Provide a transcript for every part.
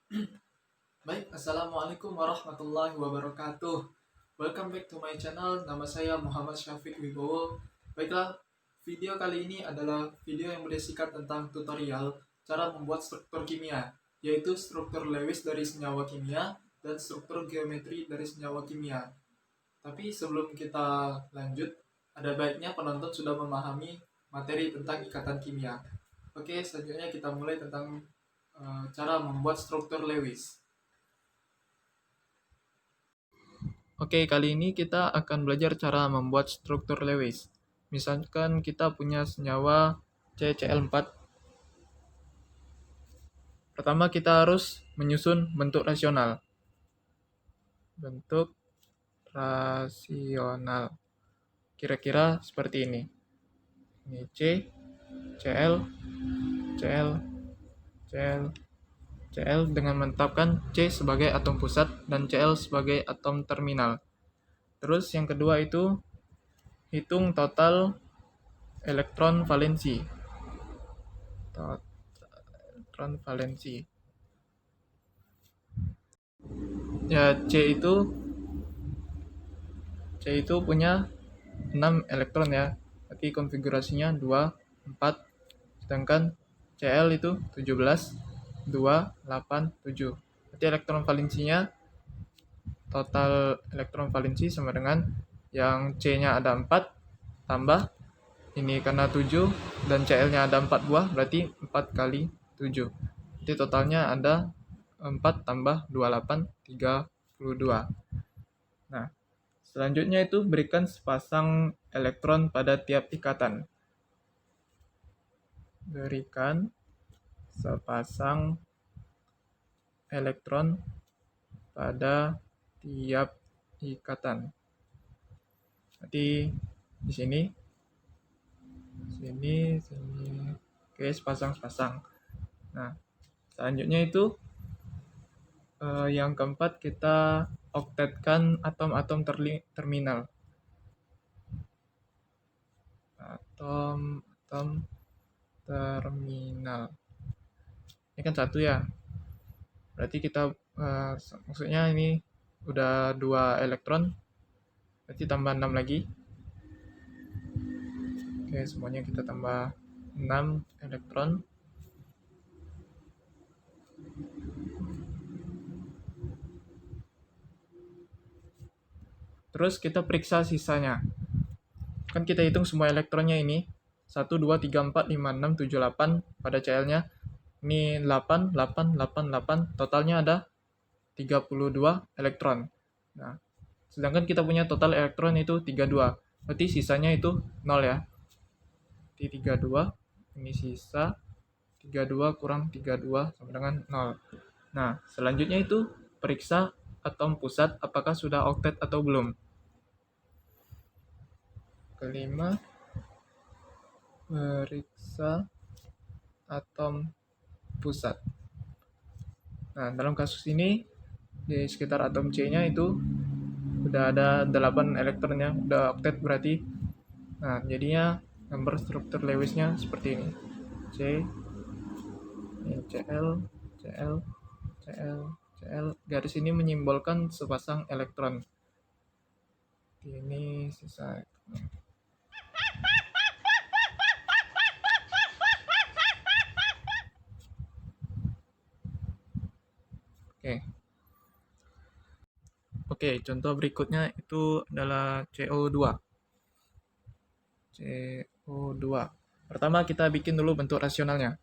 Baik, Assalamualaikum warahmatullahi wabarakatuh. Welcome back to my channel. Nama saya Muhammad Syafiq Wibowo. Baiklah, video kali ini adalah video yang berisikan tentang tutorial cara membuat struktur kimia, yaitu struktur Lewis dari senyawa kimia dan struktur geometri dari senyawa kimia. Tapi sebelum kita lanjut, ada baiknya penonton sudah memahami materi tentang ikatan kimia. Oke, selanjutnya kita mulai tentang cara membuat struktur Lewis. Oke, kali ini kita akan belajar cara membuat struktur Lewis. Misalkan kita punya senyawa CCl4. Pertama kita harus menyusun bentuk rasional. Bentuk rasional. Kira-kira seperti ini. Ini C, Cl, Cl, Cl, Cl dengan menetapkan C sebagai atom pusat dan Cl sebagai atom terminal. Terus yang kedua itu hitung total elektron valensi. Elektron valensi. Ya, C itu punya 6 elektron ya. Berarti konfigurasinya 2, 4. Sedangkan Cl itu 17, 2, 8, 7. Berarti elektron valensinya, total elektron valensi sama dengan yang C-nya ada 4 tambah ini karena 7 dan Cl-nya ada 4 buah, berarti 4 kali 7. Jadi totalnya ada 4 tambah 28, 32. Nah, selanjutnya itu berikan sepasang elektron pada tiap ikatan. Berikan sepasang elektron pada tiap ikatan. Jadi di sini. Oke, sepasang. Nah, selanjutnya itu yang keempat kita oktetkan atom-atom terminal. Atom terminal. Ini kan satu ya. Berarti kita maksudnya ini udah 2 elektron. Berarti tambah 6 lagi. Oke, semuanya kita tambah 6 elektron. Terus kita periksa sisanya. Kan kita hitung semua elektronnya ini. 1, 2, 3, 4, 5, 6, 7, 8 pada Cl-nya. Ini 8, 8, 8, 8. Totalnya ada 32 elektron. Nah, sedangkan kita punya total elektron itu 32. Berarti sisanya itu 0 ya. Jadi 32. Ini sisa 32 kurang 32 sama dengan 0. Nah, selanjutnya itu periksa atom pusat apakah sudah oktet atau belum. Kelima, periksa atom pusat. Nah, dalam kasus ini di sekitar atom C-nya itu udah ada 8 elektronnya, udah oktet berarti. Nah, jadinya gambar struktur Lewis-nya seperti ini. C, ini Cl, Cl, Cl, Cl. Garis ini menyimbolkan sepasang elektron. Ini sisa. Oke, contoh berikutnya itu adalah CO2. CO2. Pertama kita bikin dulu bentuk rasionalnya.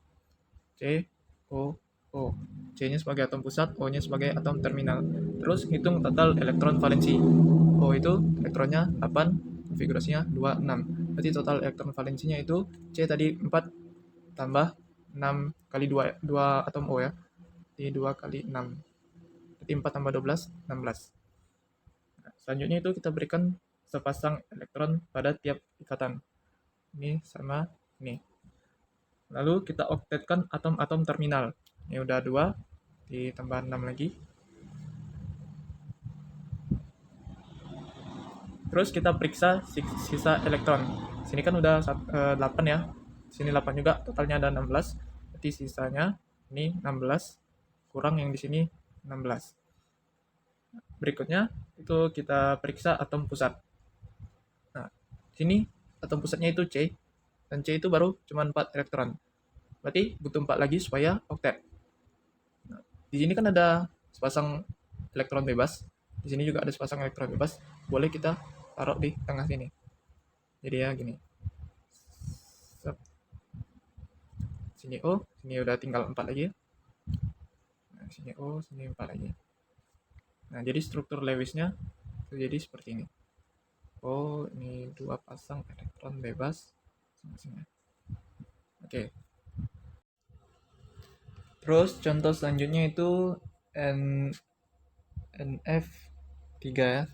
COO. C-nya sebagai atom pusat, O-nya sebagai atom terminal. Terus hitung total elektron valensi. O itu elektronnya 8, konfigurasinya 2, 6. Berarti total elektron valensinya itu C tadi 4 tambah 6 kali 2 atom O ya. Jadi 2 kali 6. Berarti 4 tambah 12, 16. Nah, selanjutnya itu kita berikan sepasang elektron pada tiap ikatan. Ini sama ini. Lalu kita oktetkan atom-atom terminal. Ini udah 2, ditambah 6 lagi. Terus kita periksa sisa elektron. Sini kan udah 8 ya. Sini 8 juga, totalnya ada 16. Berarti sisanya ini 16 kurang yang di sini 16. Berikutnya itu kita periksa atom pusat. Nah, di sini atom pusatnya itu C, dan C itu baru cuma 4 elektron. Berarti butuh 4 lagi supaya oktet. Nah, di sini kan ada sepasang elektron bebas. Di sini juga ada sepasang elektron bebas. Boleh kita taruh di tengah sini. Jadi ya gini. Sini O, sini udah tinggal 4 lagi ya. Nah, sini O, sini 4 lagi. Nah, jadi struktur Lewisnya itu jadi seperti ini. Oh, ini 2 pasang elektron bebas masing-masing. Oke. Terus contoh selanjutnya itu NF3 ya.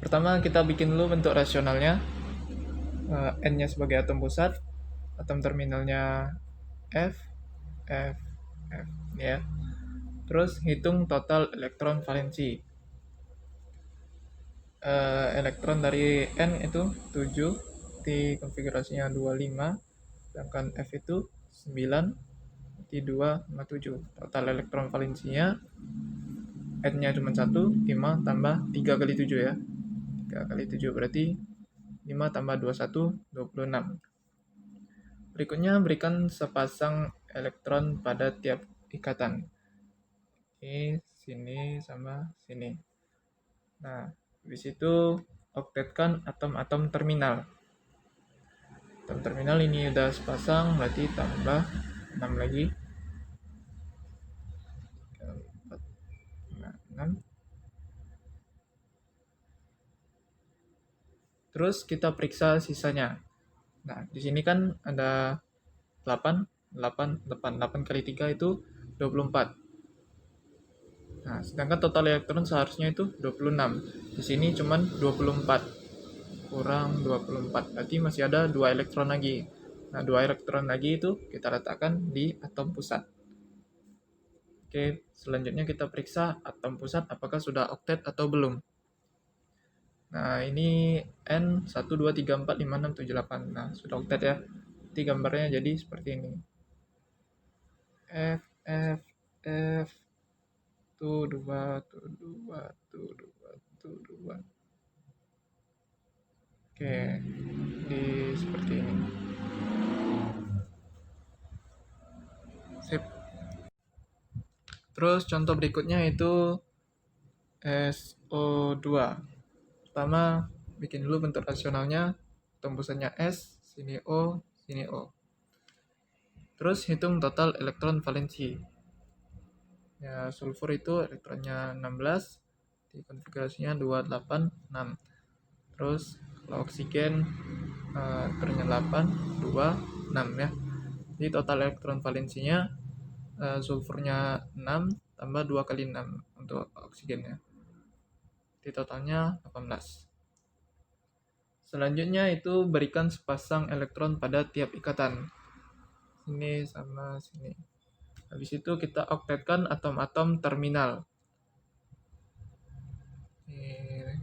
Pertama kita bikin dulu bentuk rasionalnya. N-nya sebagai atom pusat, atom terminalnya F, F, F ya. Terus hitung total elektron valensi. Elektron dari N itu 7, T konfigurasinya 25, sedangkan F itu 9, T2 sama 7. Total elektron valensinya N-nya cuma 1, 5 tambah 3 kali 7 ya. 3 kali 7 berarti 5 tambah 21, 26. Berikutnya berikan sepasang elektron pada tiap ikatan. Ini sini sama sini. Nah, habis itu oktetkan atom-atom terminal. Atom terminal ini udah sepasang, berarti tambah 6 lagi. 6. Terus kita periksa sisanya. Nah, di sini kan ada 8, 8, 8, 8 kali 3 itu 24. Nah, sedangkan total elektron seharusnya itu 26. Di sini cuman 24. Kurang 24. Berarti masih ada 2 elektron lagi. Nah, 2 elektron lagi itu kita letakkan di atom pusat. Oke, selanjutnya kita periksa atom pusat apakah sudah oktet atau belum. Nah, ini N 1, 2, 3, 4, 5, 6, 7, 8. Nah, sudah oktet ya. Jadi gambarnya jadi seperti ini. F, F, F, tuh 2, tuh 2, tuh 2, tuh 2. Oke, di seperti ini. Sip. Terus contoh berikutnya itu SO2. Pertama, bikin dulu bentuk rasionalnya. Tembusannya S, sini O, sini O. Terus hitung total elektron valensi. Ya, sulfur itu elektronnya 16, di konfigurasinya 286. Terus kalau oksigen elektronnya 8, 2, 6 ya. Jadi total elektron valensinya sulfurnya 6 tambah 2 kali 6 untuk oksigennya. Di totalnya 18. Selanjutnya itu berikan sepasang elektron pada tiap ikatan. Sini sama sini. Habis itu kita oktetkan atom-atom terminal. Ini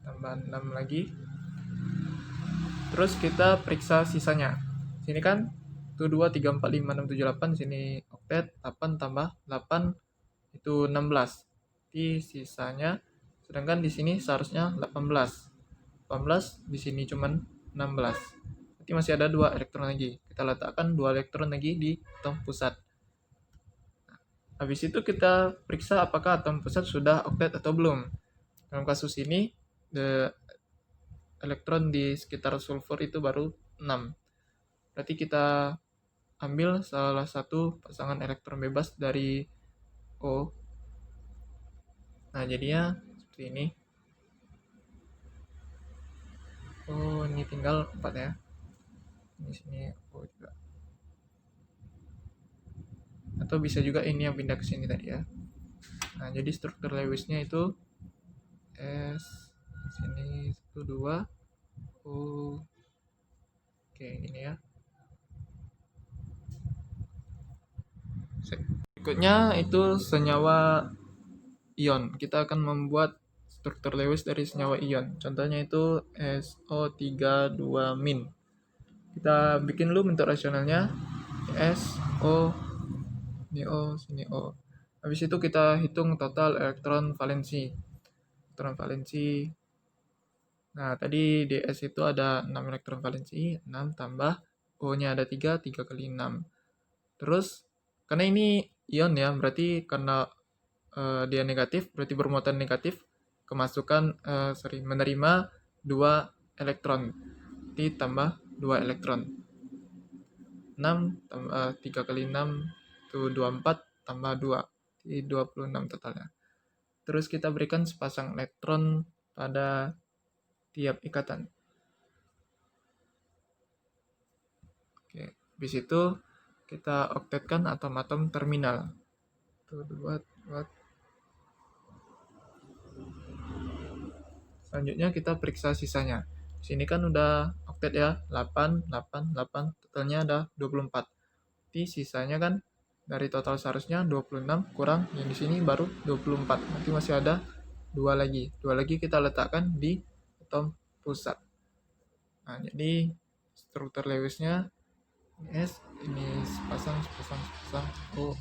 tambah 6 lagi. Terus kita periksa sisanya. Sini kan 1, 2, 3, 4, 5, 6, 7, 8. Sini oktet 8 tambah 8 itu 16. Di sisanya, sedangkan di sini seharusnya 18. 18 di sini cuman 16. Berarti masih ada 2 elektron lagi. Kita letakkan 2 elektron lagi di atom pusat. Habis itu kita periksa apakah atom pusat sudah oktet atau belum. Dalam kasus ini elektron di sekitar sulfur itu baru 6. Berarti kita ambil salah satu pasangan elektron bebas dari O. Nah, jadinya seperti ini. Oh, ini tinggal 4 ya. Ini sini O juga. Atau bisa juga ini yang pindah ke sini tadi ya. Nah, jadi struktur Lewisnya itu S sini 1 2 O. Oke, ini ya. Berikutnya itu senyawa ion. Kita akan membuat struktur Lewis dari senyawa ion. Contohnya itu SO32-. Kita bikin dulu bentuk rasionalnya. SO Sini O, sini O. Habis itu kita hitung total elektron valensi. Elektron valensi. Nah, tadi di S itu ada 6 elektron valensi, 6 tambah O-nya ada 3, 3 kali 6. Terus, karena ini ion ya, berarti karena dia negatif, berarti bermuatan negatif, menerima 2 elektron. Jadi tambah 2 elektron. 6 tambah 3 kali 6 itu 24 tambah 2. Jadi 26 totalnya. Terus kita berikan sepasang elektron pada tiap ikatan. Oke, habis itu kita oktetkan atom-atom terminal. Tuh, buat. Selanjutnya kita periksa sisanya. Di sini kan udah oktet ya, 8, 8, 8, totalnya ada 24. Jadi sisanya kan dari total seharusnya 26 kurang yang di sini baru 24. Nanti masih ada 2 lagi. 2 lagi kita letakkan di atom pusat. Nah, jadi struktur Lewisnya S, ini sepasang. O.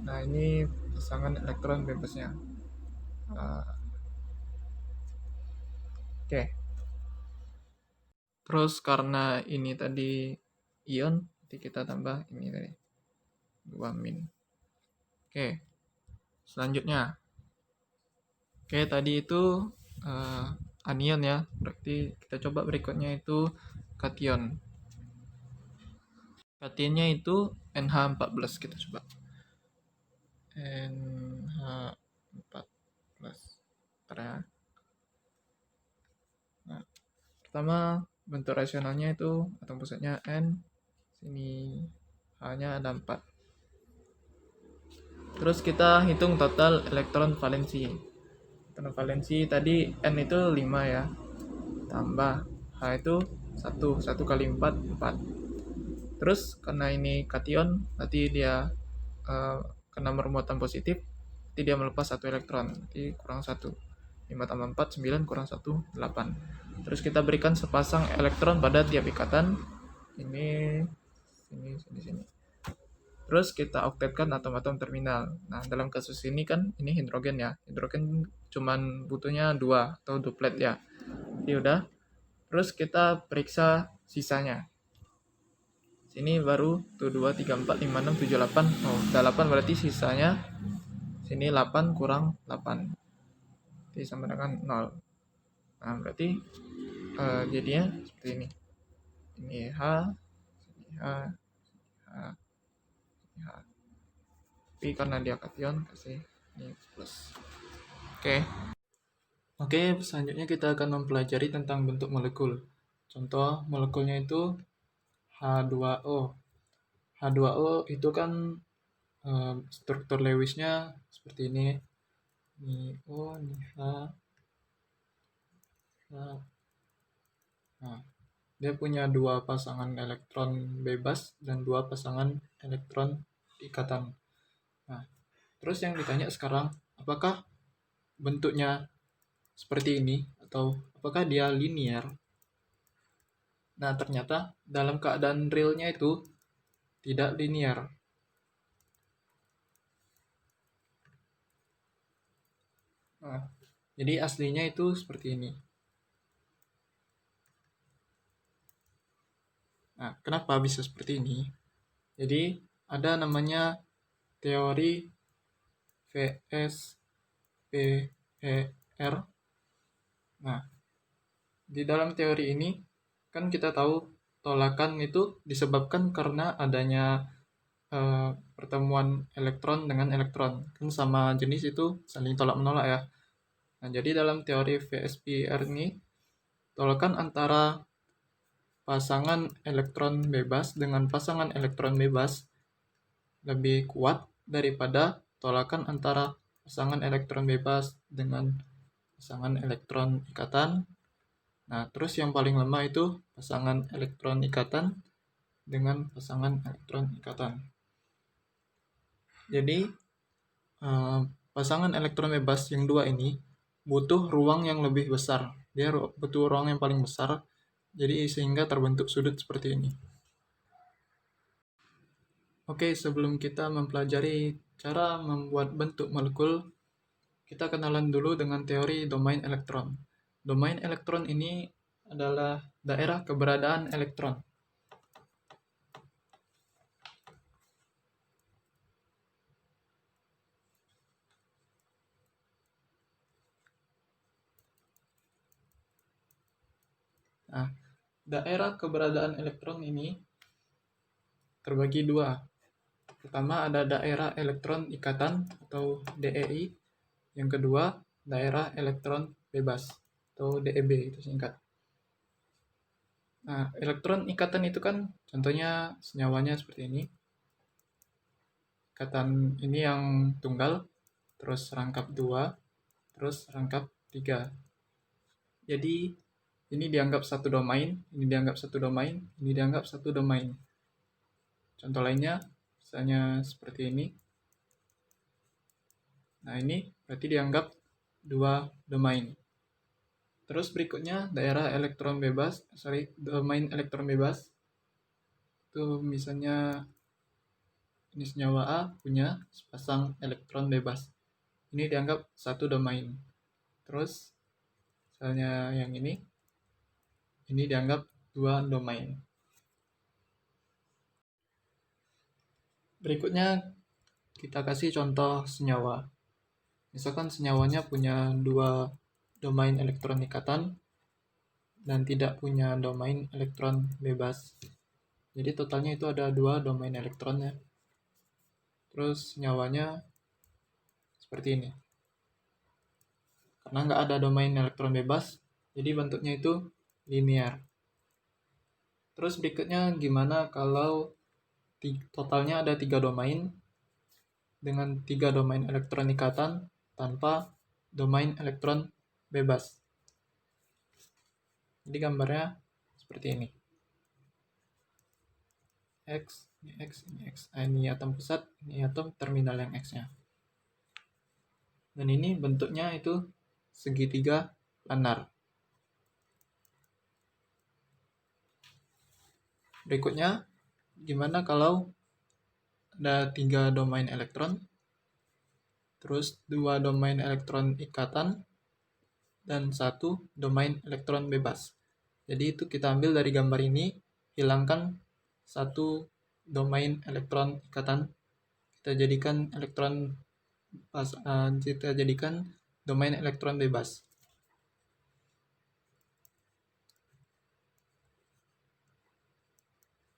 Nah, ini pasangan elektron bebasnya. Oke. Terus karena ini tadi ion, nanti kita tambah ini tadi 2 min. Oke. Selanjutnya. Oke, tadi itu anion ya. Berarti kita coba berikutnya itu kation. Kationnya itu NH14, kita coba. NH14. Bentar ya. Nah, pertama bentuk rasionalnya itu atom pusatnya N, sini H-nya ada 4. Terus kita hitung total elektron valensi. Elektron valensi tadi N itu 5 ya. Tambah H itu 1 kali 4, 4. Terus karena ini kation, berarti dia karena bermuatan positif, berarti dia melepas 1 elektron, berarti kurang 1. 5 tambah 4, 9, kurang 1, 8. Terus kita berikan sepasang elektron pada tiap ikatan. Ini, sini. Terus kita oktetkan atom-atom terminal. Nah, dalam kasus ini kan ini hidrogen ya. Hidrogen cuman butuhnya 2 atau duplet ya. Jadi udah. Terus kita periksa sisanya. Sini baru tuh 2, 3, 4, 5, 6, 7, 8. Oh, udah 8 berarti sisanya sini 8 kurang 8. Jadi sama dengan 0. Nah, berarti jadinya seperti ini. Ini H, sini H, H, sini H. Tapi karena dia kation, kasih ini plus. Oke, selanjutnya kita akan mempelajari tentang bentuk molekul. Contoh molekulnya itu H2O. H2O itu kan struktur Lewisnya seperti ini. Ini O, ini H. Nah, dia punya 2 pasangan elektron bebas dan 2 pasangan elektron ikatan. Nah, terus yang ditanya sekarang, apakah bentuknya seperti ini atau apakah dia linear? Nah, ternyata dalam keadaan realnya itu tidak linear. Nah, jadi aslinya itu seperti ini. Nah, kenapa bisa seperti ini? Jadi, ada namanya teori VSPER. Nah, di dalam teori ini kan kita tahu tolakan itu disebabkan karena adanya pertemuan elektron dengan elektron. Kan sama jenis itu saling tolak-menolak ya. Nah, jadi dalam teori VSPER ini, tolakan antara pasangan elektron bebas dengan pasangan elektron bebas lebih kuat daripada tolakan antara pasangan elektron bebas dengan pasangan elektron ikatan. Nah, terus yang paling lemah itu pasangan elektron ikatan dengan pasangan elektron ikatan. Jadi, pasangan elektron bebas yang 2 ini butuh ruang yang lebih besar. Dia butuh ruang yang paling besar, jadi sehingga terbentuk sudut seperti ini. Oke, sebelum kita mempelajari cara membuat bentuk molekul, kita kenalan dulu dengan teori domain elektron. Domain elektron ini adalah daerah keberadaan elektron. Nah, daerah keberadaan elektron ini terbagi dua. Pertama ada daerah elektron ikatan atau DEI. Yang kedua, daerah elektron bebas atau DEB itu singkat. Nah, elektron ikatan itu kan contohnya senyawanya seperti ini. Ikatan ini yang tunggal, terus rangkap 2, terus rangkap 3. Jadi ini dianggap satu domain, ini dianggap satu domain, ini dianggap satu domain. Contoh lainnya, misalnya seperti ini. Nah, ini berarti dianggap dua domain. Terus berikutnya daerah elektron bebas, domain elektron bebas. Itu misalnya ini senyawa A punya sepasang elektron bebas. Ini dianggap satu domain. Terus misalnya yang ini dianggap dua domain. Berikutnya kita kasih contoh senyawa. Misalkan senyawanya punya dua domain elektron ikatan dan tidak punya domain elektron bebas. Jadi totalnya itu ada dua domain elektronnya. Terus senyawanya seperti ini. Karena nggak ada domain elektron bebas, jadi bentuknya itu linear. Terus berikutnya gimana kalau totalnya ada 3 domain dengan 3 domain elektron ikatan tanpa domain elektron bebas. Jadi gambarnya seperti ini. X, ini X, ini X. Nah, ini atom pusat, ini atom terminal yang X-nya. Dan ini bentuknya itu segitiga planar. Berikutnya, gimana kalau ada 3 domain elektron, terus 2 domain elektron ikatan, dan 1 domain elektron bebas. Jadi itu kita ambil dari gambar ini, hilangkan 1 domain elektron ikatan, kita jadikan domain elektron bebas.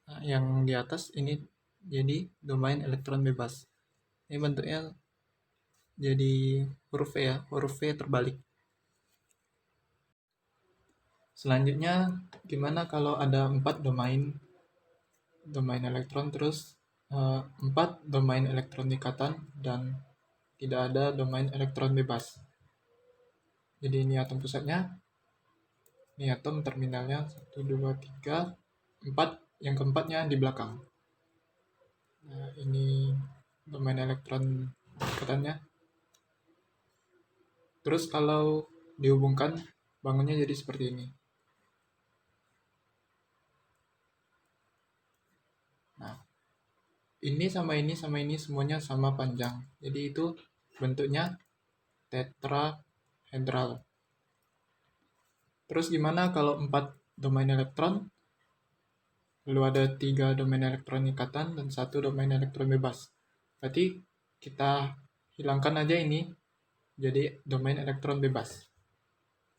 Nah, yang di atas ini jadi domain elektron bebas. Ini bentuknya jadi huruf V ya, huruf V terbalik. Selanjutnya, gimana kalau ada 4 domain elektron, terus 4 domain elektron ikatan dan tidak ada domain elektron bebas. Jadi ini atom pusatnya, ini atom terminalnya 1, 2, 3, 4, yang keempatnya di belakang. Nah, ini domain elektron ikatannya. Terus kalau dihubungkan, bangunnya jadi seperti ini. Nah, ini sama ini semuanya sama panjang. Jadi itu bentuknya tetrahedral. Terus gimana kalau 4 domain elektron, lalu ada 3 domain elektron ikatan dan 1 domain elektron bebas? Berarti kita hilangkan aja ini, jadi domain elektron bebas.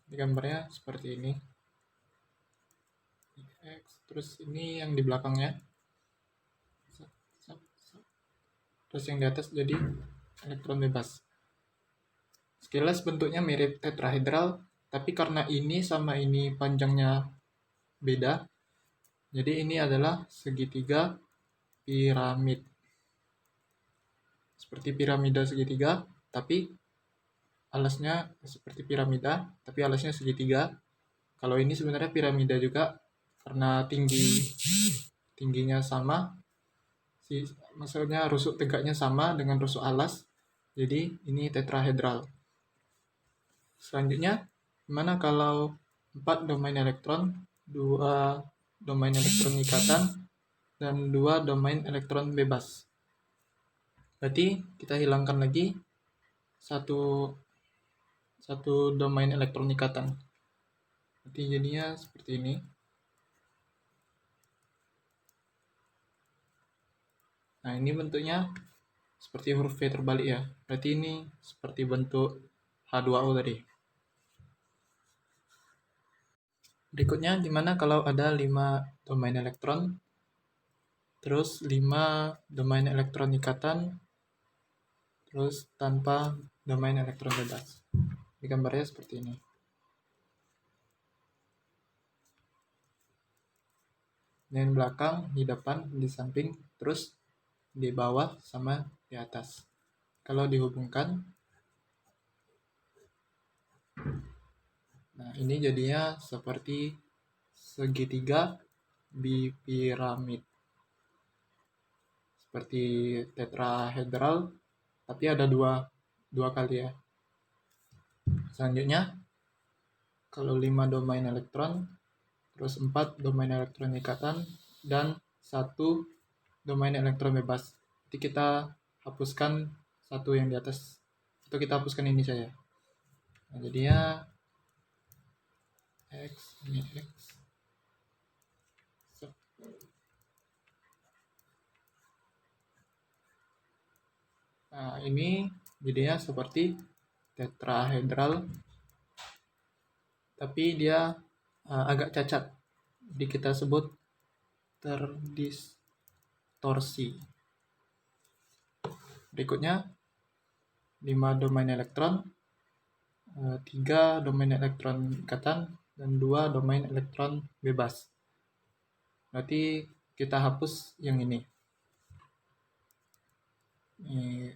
Ini gambarnya seperti ini. X, terus ini yang di belakangnya. Terus yang di atas jadi elektron bebas. Sekilas bentuknya mirip tetrahedral, tapi karena ini sama ini panjangnya beda, jadi ini adalah segitiga piramid. Seperti piramida segitiga, tapi alasnya seperti piramida, tapi alasnya segitiga. Kalau ini sebenarnya piramida juga, karena tingginya sama, maksudnya rusuk tegaknya sama dengan rusuk alas, jadi ini tetrahedral. Selanjutnya, gimana kalau 4 domain elektron, 2 domain elektron ikatan, dan 2 domain elektron bebas. Berarti kita hilangkan lagi satu domain elektron ikatan. Berarti jadinya seperti ini. Nah, ini bentuknya seperti huruf V terbalik ya. Berarti ini seperti bentuk H2O tadi. Berikutnya gimana kalau ada 5 domain elektron, terus 5 domain elektron ikatan, terus tanpa domain elektron bebas. Di gambarnya seperti ini. Di belakang, di depan, di samping, terus di bawah sama di atas. Kalau dihubungkan, nah ini jadinya seperti segitiga bipiramid. Seperti tetrahedral, tapi ada dua kali ya. Selanjutnya, kalau 5 domain elektron, terus 4 domain elektron ikatan, dan 1 domain elektron bebas. Jadi kita hapuskan satu yang di atas, atau kita hapuskan ini saja. Nah, jadinya X, ini X. Nah, ini jadinya seperti tetrahedral, tapi dia agak cacat. Jadi kita sebut terdistorsi. Berikutnya 5 domain elektron, 3 domain elektron ikatan, dan 2 domain elektron bebas. Berarti kita hapus yang ini. Ini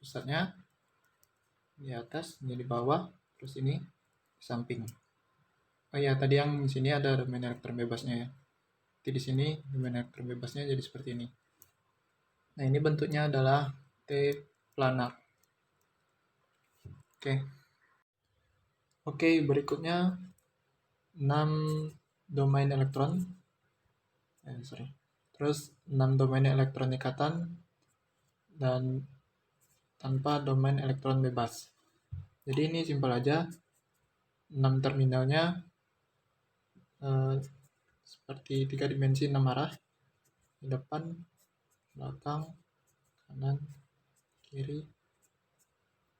pusatnya di atas, ini di bawah, terus ini di samping. Oh ya, tadi yang di sini ada domain elektron bebasnya ya. Jadi di sini domain elektron bebasnya jadi seperti ini. Nah, ini bentuknya adalah T planar. Oke, berikutnya 6 domain elektron. Terus 6 domain elektron ikatan dan tanpa domain elektron bebas. Jadi ini simpel aja. 6 terminalnya seperti 3 dimensi 6 arah. Di depan, belakang, kanan, kiri.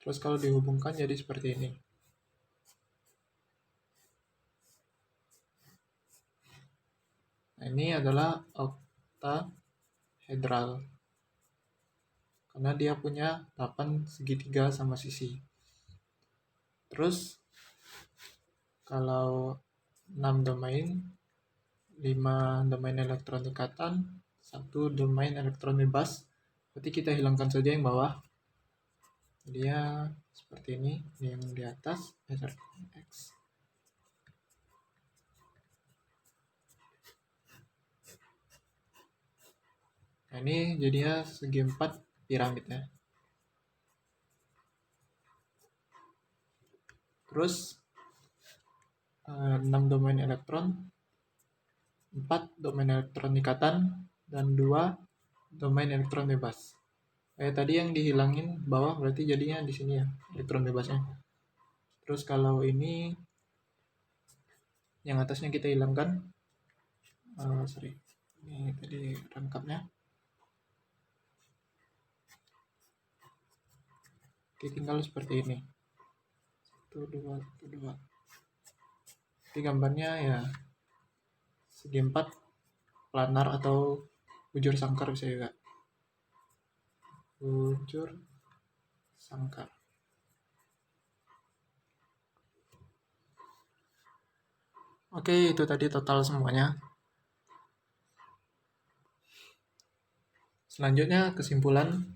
Terus kalau dihubungkan jadi seperti ini. Nah, ini adalah oktahedral. Karena dia punya 8 segitiga sama sisi. Terus kalau 6 domain, 5 domain elektron ikatan, 1 domain elektron bebas. Berarti kita hilangkan saja yang bawah. Dia seperti ini yang di atas, X. Nah, ini jadinya segi 4 piramid ya. Terus 6 domain elektron, 4 domain elektron ikatan, dan 2 domain elektron bebas. Tadi yang dihilangin bawah berarti jadinya di sini ya, elektron bebasnya. Terus kalau ini yang atasnya kita hilangkan. Ini tadi rangkapnya. Oke, tinggal seperti ini. 1, 2, 1, 2. Jadi gambarnya ya segi 4 planar atau bujur sangkar bisa juga. Bujur sangkar. Oke, itu tadi total semuanya. Selanjutnya kesimpulan.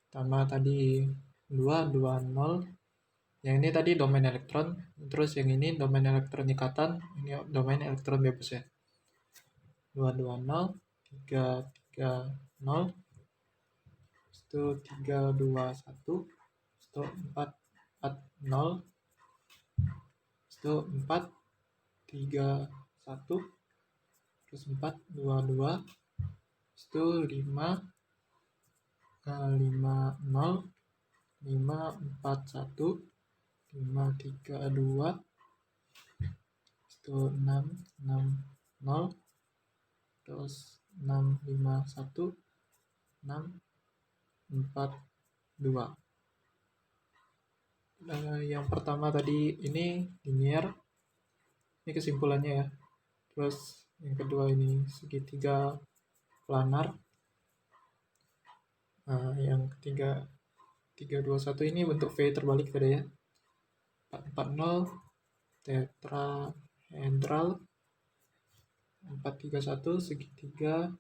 Pertama tadi 2, 2, 0. Yang ini tadi domain elektron. Terus yang ini domain elektron ikatan. Ini domain elektron bebas ya. 2, 2, 0. 3, 3, 0. Itu 3, 2, 1. Itu 4, 4, 0. Itu 4, 3, 1. terus 4, 2, 2, itu 5, 5, 0, 5, 4, 1, 5, 3, 2, itu 6, 6, 0, terus 6, 5, 1, 6, 4, 2. Yang pertama tadi ini linear, ini kesimpulannya ya. Terus yang kedua ini segitiga planar. Nah, yang ketiga 321 ini bentuk V terbalik tadi ya. 440 tetrahedral. 431 segitiga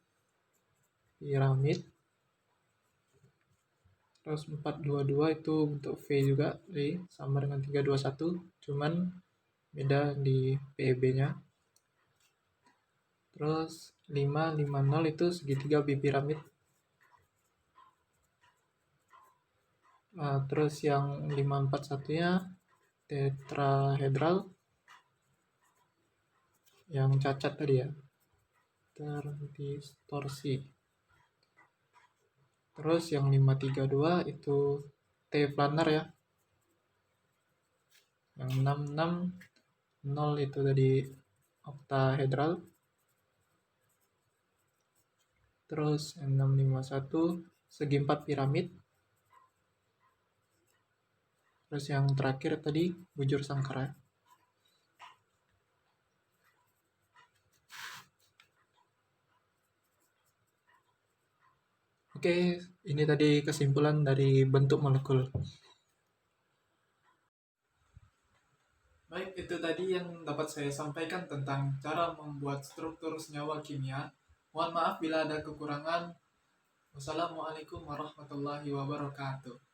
piramid. Terus 422 itu bentuk V juga, jadi sama dengan 321, cuman beda di PEB-nya. Terus 550 itu segitiga bipiramid. Nah, terus yang 541-nya tetrahedral, yang cacat tadi ya, terdistorsi. Terus yang 532 itu T planar ya. Yang 660 itu tadi oktahedral. Terus yang 651 segi 4 piramid. Terus yang terakhir tadi bujur sangkara. Oke, ini tadi kesimpulan dari bentuk molekul. Baik, itu tadi yang dapat saya sampaikan tentang cara membuat struktur senyawa kimia. Mohon maaf bila ada kekurangan. Wassalamualaikum warahmatullahi wabarakatuh.